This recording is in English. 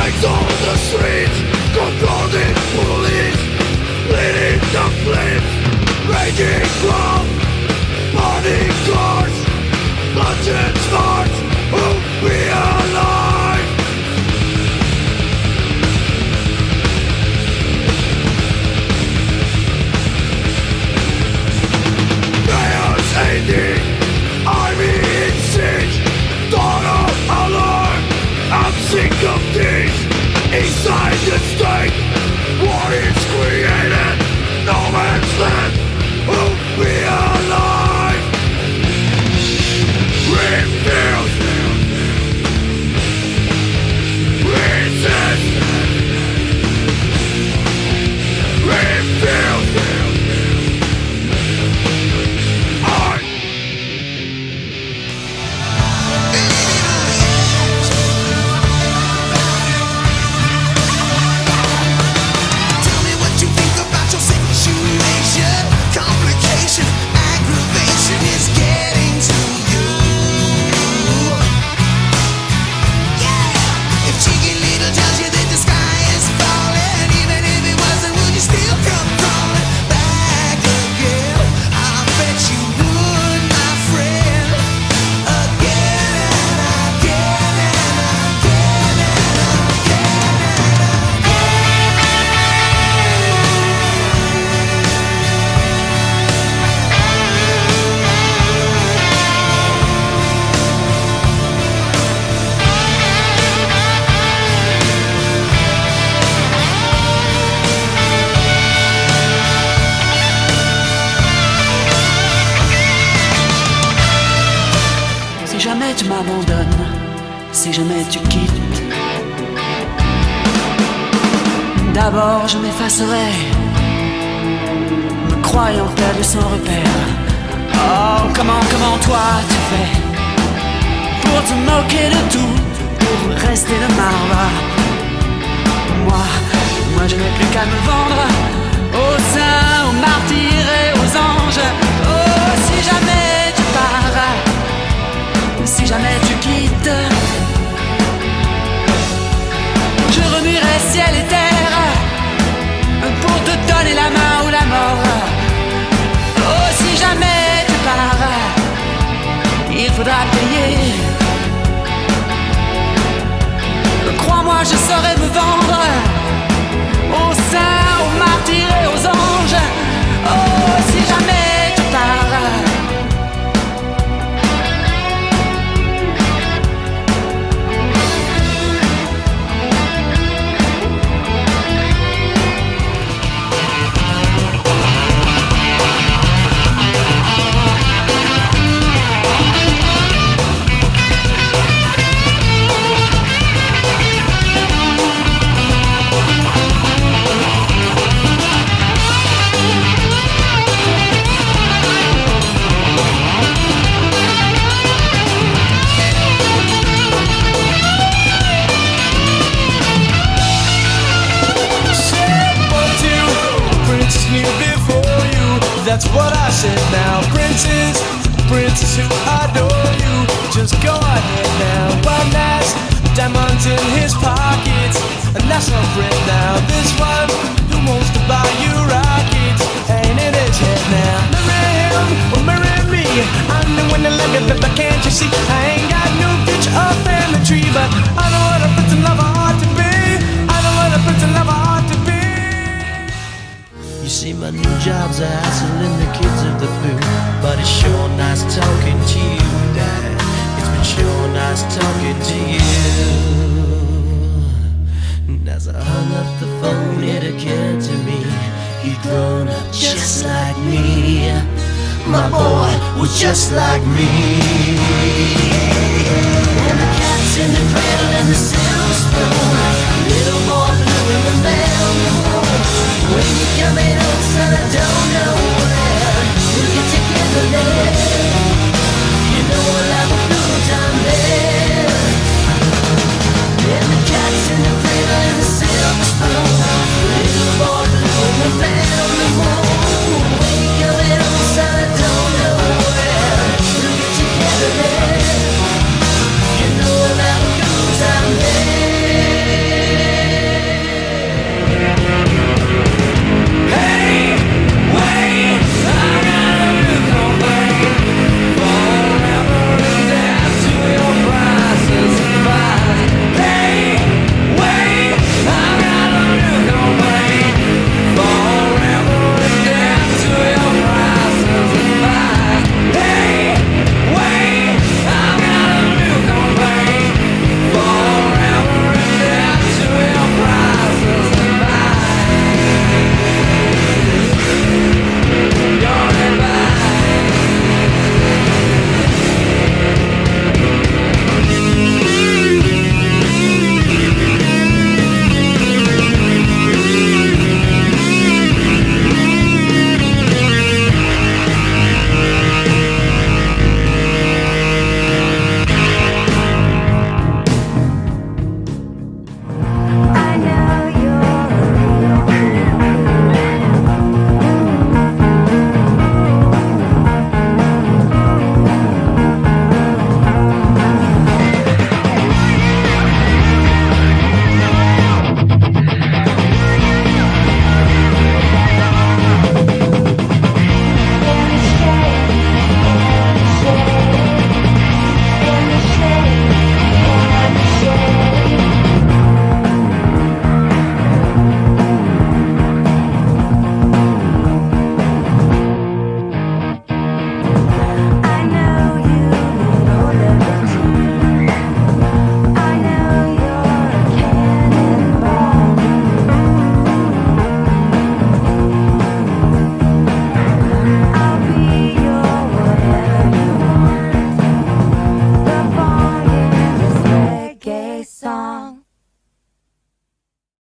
Lights on the streets, controlling police, leading the flames, raging from body cars, bloodshed starts, who we alive. Chaos ending, army in siege, daughter alert, I'm sick of this. Inside the state, war is created, no man's land will be alive. Refuse, resist, refuse. Aggravation is getting to you. Yeah. If cheeky little tells you that the sky is falling, even if it wasn't, would you still come crawling back again? I bet you would, my friend. Again and again and again and Si jamais tu m'abandonnes, si jamais tu quittes, d'abord je m'effacerai, me croyant perdu sans repère. Oh, comment toi tu fais pour te moquer de tout, pour rester le marbre. Moi je n'ai plus qu'à me vendre aux saints, aux martyrs et aux anges. Oh, si jamais tu pars, si jamais tu quittes, je remuerai ciel et terre pour te donner la main ou la mort. Oh, si jamais tu pars, il faudra payer. Crois-moi, je saurai me vendre aux saints, aux martyrs et aux anges. Oh, si jamais tu pars. That's what I said now. Princes who adore you, just go ahead now. One has diamonds in his pockets, and that's not Brit now. This one who wants to buy you rockets, ain't in his head now. Marry him or marry me, I'm the one that live it, but can't you see? I ain't got no future up in the tree, but I know what a Prince lover ought to be. I know what a Prince lover ought to be. You see, my new job's a hassling the kids of the blue, but it's sure nice talking to you, Dad. It's been sure nice talking to you. And as I hung up the phone, it occurred to me he'd grown up just like me. My boy was just like me. And the cat's in the cradle and the silver spoon, a little more blue in the mail. When you coming home, son, I don't know